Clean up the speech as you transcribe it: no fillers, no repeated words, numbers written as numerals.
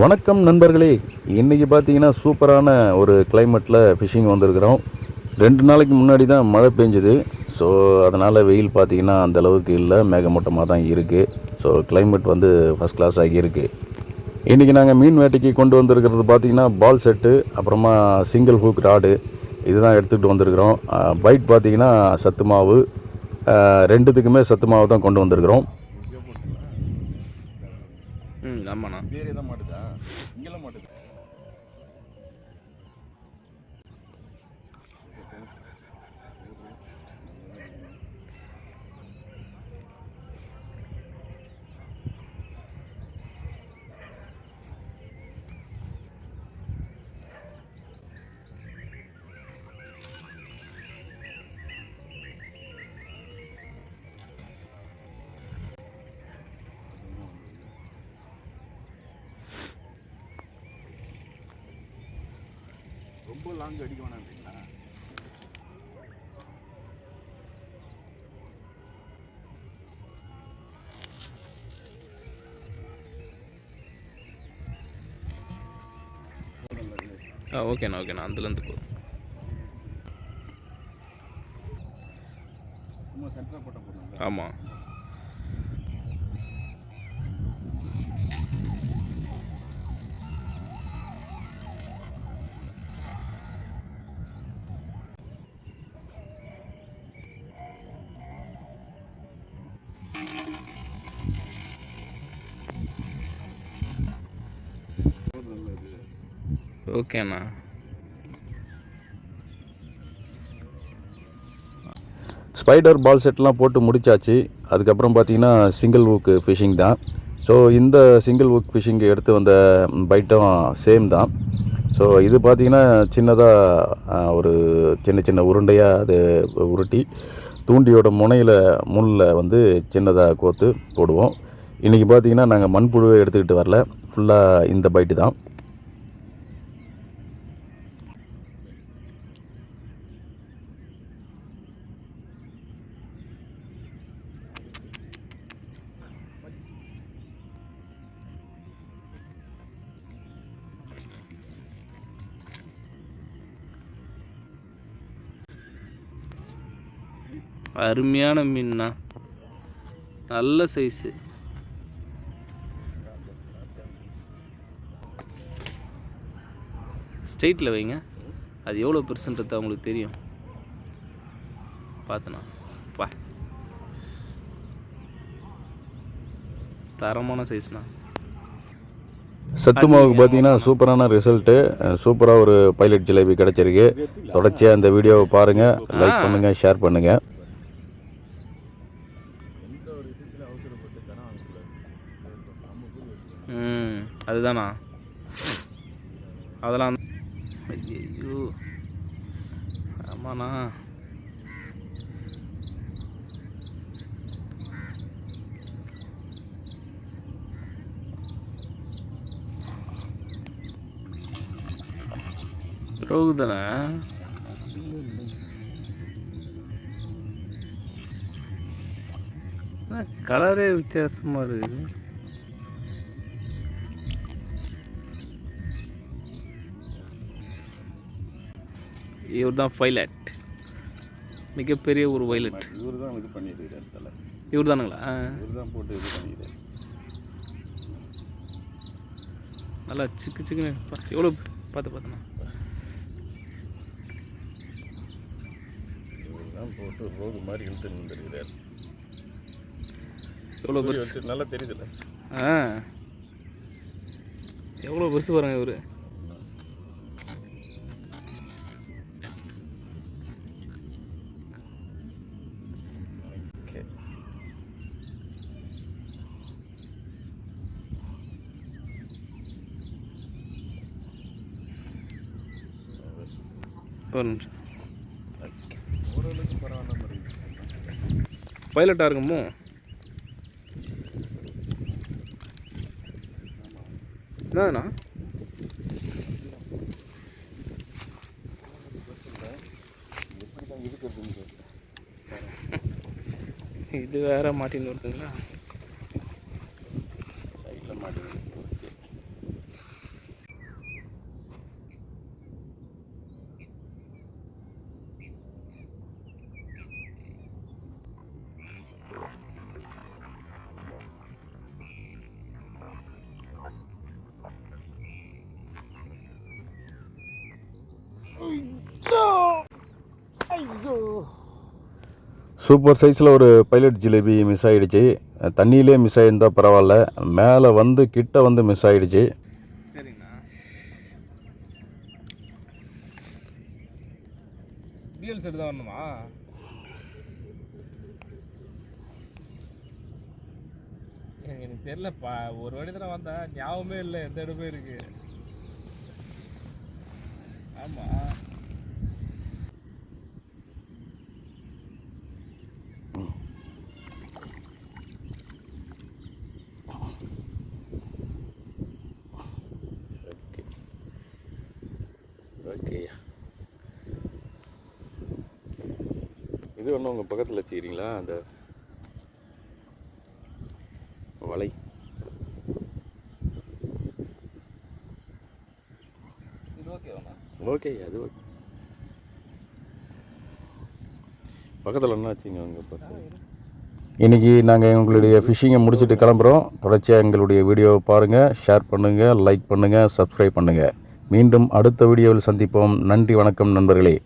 வணக்கம் நண்பர்களே. இன்றைக்கி பார்த்தீங்கன்னா சூப்பரான ஒரு கிளைமேட்டில் ஃபிஷிங் வந்திருக்கிறோம். 2 நாளைக்கு முன்னாடி தான் மழை பெஞ்சுது. ஸோ அதனால் வெயில் பார்த்திங்கன்னா அந்தளவுக்கு இல்லை, மேகமூட்டமாக தான் இருக்குது. ஸோ கிளைமேட் வந்து ஃபஸ்ட் கிளாஸாக இருக்குது. இன்றைக்கி நாங்கள் மீன் வேட்டைக்கு கொண்டு வந்திருக்கிறது பார்த்திங்கன்னா பால் செட்டு, அப்புறமா சிங்கிள் ஹூக் ராடு இதுதான் எடுத்துகிட்டு வந்திருக்கிறோம். பைட் பார்த்திங்கன்னா சத்து மாவு, ரெண்டுத்துக்குமே சத்து மாவு தான் கொண்டு வந்திருக்கிறோம். ஆமாண்ணா வேறு எதாவது மாட்டுதா? இங்கெல்லாம் மாட்டுது. ரொம்ப லாங் அடிக்க வேணாம்ன்றீங்களா? ஓகேண்ணா அதுலேருந்து போ. சும்மா சென்டராக போட்டால் போதும். ஆமாம். ஓகேண்ணா. ஸ்பைடர் பால் செட்லாம் போட்டு முடித்தாச்சு. அதுக்கப்புறம் பார்த்திங்கன்னா சிங்கிள் ஹூக் ஃபிஷிங் தான். ஸோ இந்த சிங்கிள் ஹூக் ஃபிஷிங்கு எடுத்து வந்த பைட்டும் சேம் தான். ஸோ இது பார்த்திங்கன்னா சின்னதாக ஒரு சின்ன உருண்டையாக அது உருட்டி தூண்டியோட முள்ளில் வந்து சின்னதாக கோத்து போடுவோம். இன்றைக்கி பார்த்திங்கன்னா நாங்கள் மண்புழுவை எடுத்துக்கிட்டு வரல, ஃபுல்லாக இந்த பைட்டு தான். அருமையான மீன்னா, நல்ல சைஸு. ஸ்ட்ரெயிட்டில் வைங்க, அது எவ்வளோ பெருசுன்றது அவங்களுக்கு தெரியும். பார்த்தனா பா, தரமான சைஸ்ண்ணா. சத்து மாவுக்கு பார்த்தீங்கன்னா சூப்பரான ரிசல்ட்டு, சூப்பராக ஒரு பைலட் ஜிலேபி கிடச்சிருக்கு. தொடர்ச்சியாக இந்த வீடியோவை பாருங்கள், லைக் பண்ணுங்கள், ஷேர் பண்ணுங்கள். அதுதானா, அதெல்லாம் ஐயோ ஆமாண்ணா. ரோகு தானே, கலரே வித்தியாசமாக இருக்குது. இவர் தான் பைலட், மிகப்பெரிய ஒரு பைலட். இவர் தான் இது பண்ணியிருக்காரு தலை. இவர் தானுங்களா? இவர் தான் போட்டு இது பண்ணிடுறாரு. நல்லா சிக்குன்னு எவ்வளோ பார்த்தண்ணா. இவர் தான் போட்டு ரோடு மாதிரி இழுத்து நின்றுருக்கிறார். எவ்வளோ பெருசு, நல்லா தெரியுதுல்ல? எவ்வளோ பெருசு பாருங்க இவர். ஒரு நிமிஷம், ஓரளவுக்கு பரவாயில்ல மாதிரி பைலட்டாக இருக்குமோ? என்னண்ணா இது வேற மாட்டின்னு வருதுங்களா? சைடில் மாட்டின்னு சூப்பர் சைஸில் ஒரு பைலட் ஜிலேபி மிஸ் ஆகிடுச்சு. தண்ணியிலே மிஸ் ஆகியிருந்தால் பரவாயில்ல, மேலே வந்து கிட்ட வந்து மிஸ் ஆகிடுச்சு. சரிங்கண்ணா. டிஎல் செட் தான் வரணுமா? எனக்கு தெரியலப்பா, ஒரு வாட்டி தானே வந்தேன், ஞாபகமே இல்லை எந்த இடமே இருக்கு. ஆமா. ஓகே, இது ஒன்றும் உங்கள் பக்கத்தில் வச்சுக்கிறீங்களா அந்த வலை? இது ஓகேவாண்ணா? ஓகே, அது ஓகே. பக்கத்தில் என்ன வச்சுங்க உங்கள் பக்கம்? இன்றைக்கி நாங்கள் எங்களுடைய ஃபிஷ்ஷிங்கை முடிச்சுட்டு கிளம்புறோம். தொடர்ச்சியாக எங்களுடைய வீடியோவை பாருங்கள், ஷேர் பண்ணுங்கள், லைக் பண்ணுங்கள், சப்ஸ்கிரைப் பண்ணுங்கள். மீண்டும் அடுத்த வீடியோவில் சந்திப்போம். நன்றி, வணக்கம் நண்பர்களே.